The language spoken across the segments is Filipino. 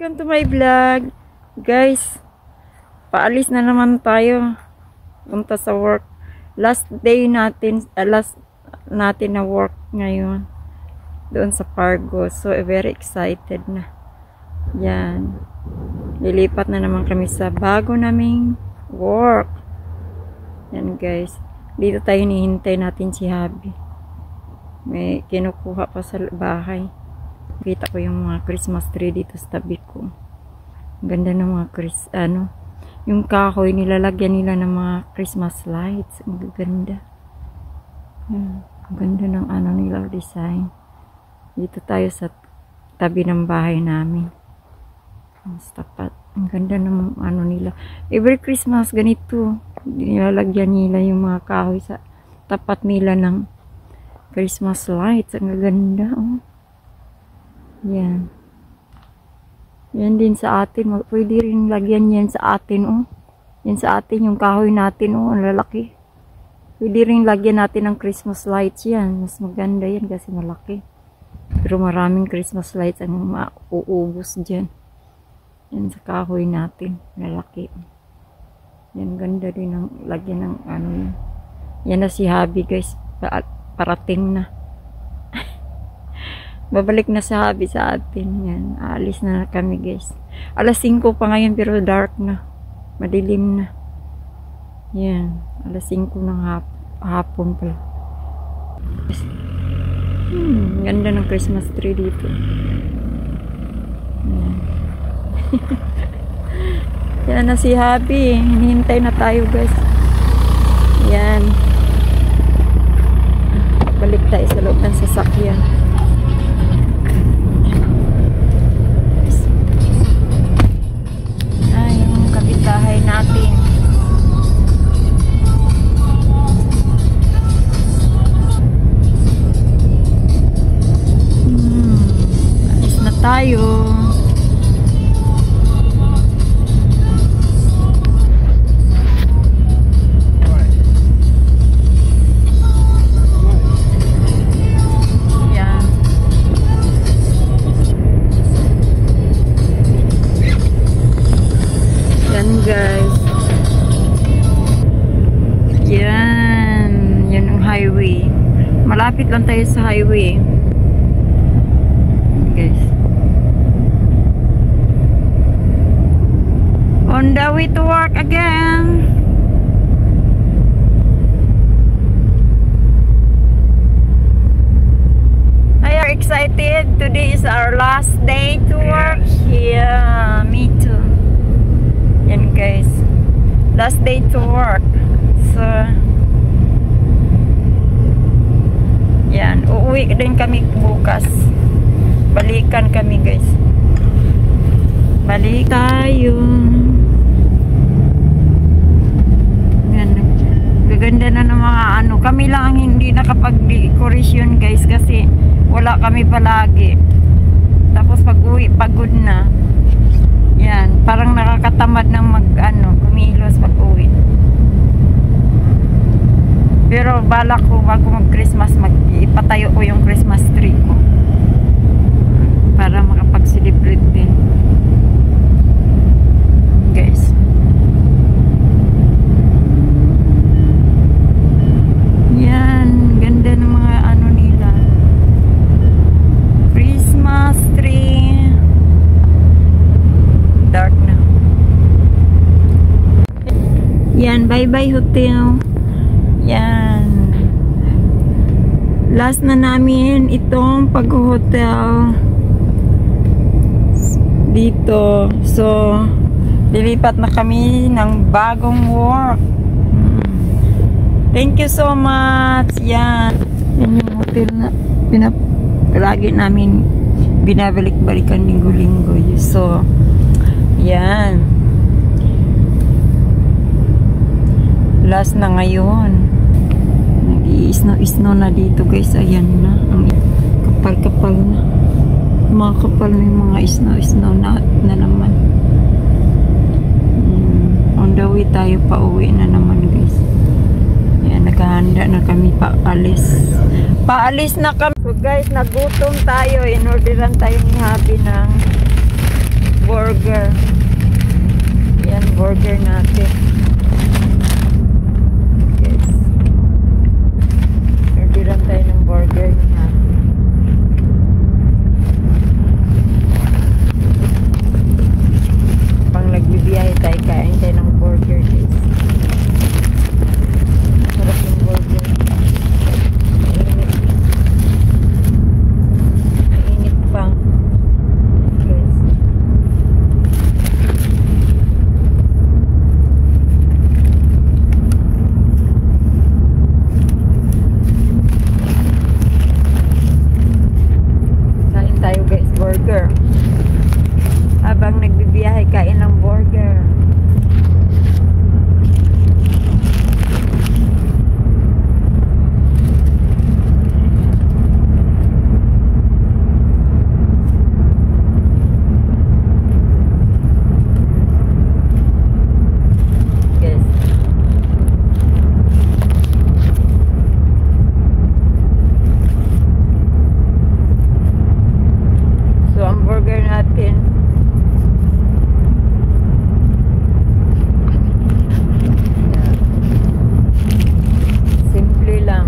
Welcome to my vlog. Guys, paalis na naman tayo. Punta sa work. Last day natin, last natin na work ngayon. Doon sa Fargo. So, very excited na. Yan. Lilipat na naman kami sa bago naming work. Yan guys. Dito tayo hinihintay natin si Habi. May kinukuha pa sa bahay. Kita ko yung mga Christmas tree dito sa tabi ko. Ganda ng mga yung kahoy nilalagyan nila ng mga Christmas lights. Ang ganda. Ang ganda ng nila design. Dito tayo sa tabi ng bahay namin. Sa tapat. Ang ganda ng nila. Every Christmas ganito. Nilalagyan nila yung mga kahoy sa tapat nila ng Christmas lights. Ang ganda. Oh. Yan. Yan din sa atin. Pwede rin lagyan yan sa atin. Oh. Yan sa atin yung kahoy natin. Oh. Ang lalaki. Pwede rin lagyan natin ng Christmas lights yan. Mas maganda yan kasi malaki. Pero maraming Christmas lights ang mauubos dyan. Yan sa kahoy natin. Lalaki. Yan ganda din ang lagyan ng yan. Yan na si Habi guys. Parating na. Babalik na sa Habi sa atin. Yan. Aalis na kami guys. Alas 5 pa ngayon pero dark na. Madilim na. Yan. Alas 5 ng hapon pala. Ganda ng Christmas tree dito. Yan. Yan na si Habi. Hinihintay na tayo guys. Yan. Balik tayo sa loob ng sasakyan. Yung kapitbahay natin. Alis na tayo. Guys, yan ang highway. Malapit lang tayo sa highway guys. On the way to work again. I are excited. Today is our last day to work. Yeah, me too. Yan guys, last day to work. So yan, uuwi din kami bukas. Balikan kami guys. Balik tayo. Yan, gaganda na ng mga kami lang ang hindi nakapag-decoration guys kasi wala kami palagi. Tapos pag uwi pagod na. Yan, parang nakakatamad ng kumilos pag-uwi. Pero balak ko bago mag-Christmas, ipatayo ko yung Christmas tree ko. Para makapag-celebrate din. Guys. Yan, ganda ng mga nila. Christmas tree. Dark na. Yan, bye-bye hotel. Yan. Last na namin itong pag-hotel dito. So, lilipat na kami ng bagong work. Thank you so much. Yan. Yan yung hotel na lagi namin binabalik-balikan linggo-linggo. So, yan. Last na ngayon. Nag-i-snow na dito guys. Ayan na. Ang kapal-kapal na. Mga kapal na yung mga snow na naman. On the way tayo pa uwi na naman guys. Ayan, naghahanda na kami paalis. Paalis na kami. So guys, nagutom tayo. In-orderan tayo ni Habi ng burger. Yan, burger natin. Yes. Orderan tayo ng burger natin. Pang nagbibiyahe tayo, kain tayo ng burger, guys. Sarap yung burger. Mainit pang. Guys. Kain tayo, guys, burger. Habang nagbibiyahe, kain ng burger. Yes. So, ang burger natin, simple lang.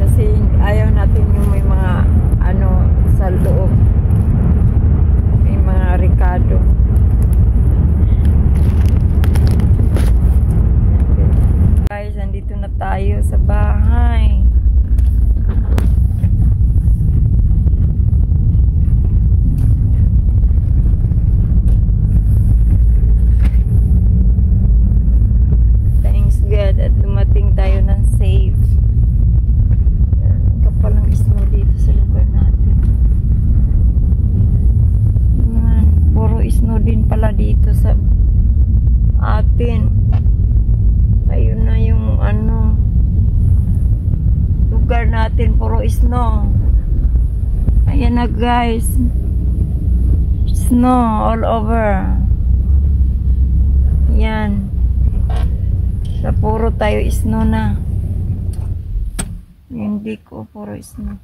Kasi ayaw natin yung may mga ano sa loob. May mga ricado. Guys, andito na tayo sa bahay. Thanks God at dumating tayo ng safe. Yan, kapal ng snow dito sa lugar natin. Yan, puro snow din pala dito sa atin. Ayun na yung ano, lugar natin, puro snow. Ayan na, guys. Snow all over. Yan. Sa puro tayo snow na. Hindi ko puro snow.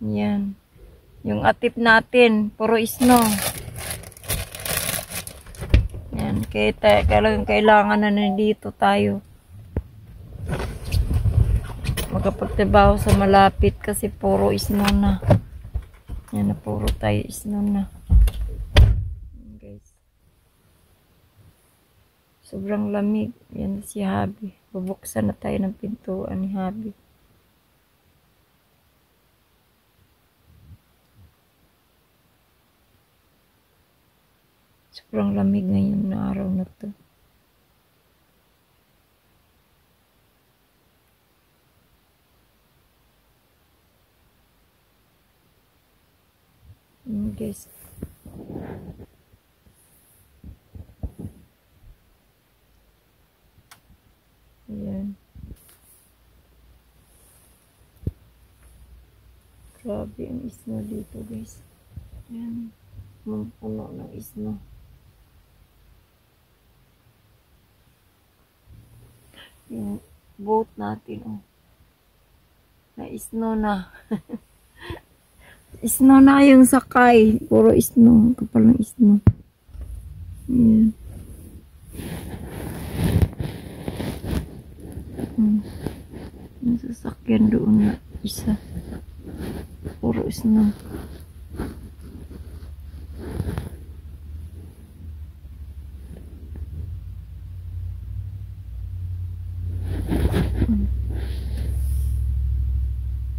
Yan. Yung atip natin, puro snow. Yan. Kaya kailangan na nandito tayo. Magkapagtrabaho sa malapit kasi puro snow na. Yan na, puro tayo snow na. Guys. Sobrang lamig. Yan si Habi. Bubuksan na tayo ng pintuan ni Habi. Sobrang lamig ngayon na araw na to. Guys. Ayan. Grabe ang snow dito, guys. Ayan. Puno ng snow. Yung boat natin, oh. Na snow na. Snow na yung sakay. Puro snow. Kapal ng snow. Ayan. Yung sasakyan doon na isa. Puro snow.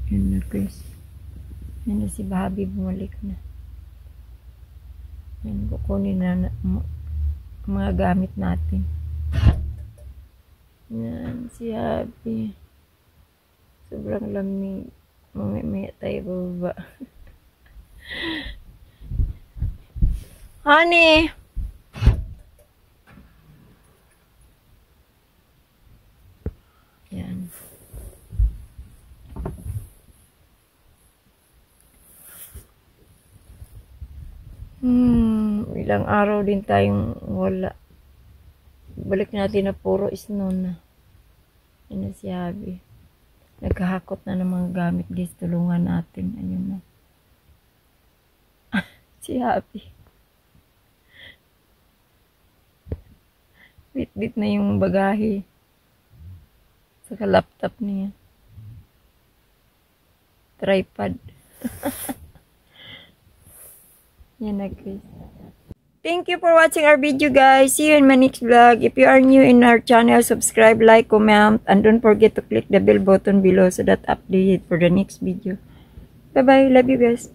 Yan na, guys. Yan na si Bahabi, bumalik na. Yan, kukunin na mga gamit natin. Yan, si Habi. Sobrang lamig. Mamaya tayo bababa. Honey! Yan. Ilang araw din tayong wala. Balik natin na puro snow na. Yan na si Habi. Naghahakot na ng mga gamit, guys. Tulungan natin. Ayun na. Si Happy. Bit-bit na yung bagahe. Saka laptop niya. Tripod. Yan na, guys. Thank you for watching our video, guys. See you in my next vlog. If you are new in our channel, subscribe, like, comment, and don't forget to click the bell button below so that updated for the next video. Bye-bye. Love you, guys.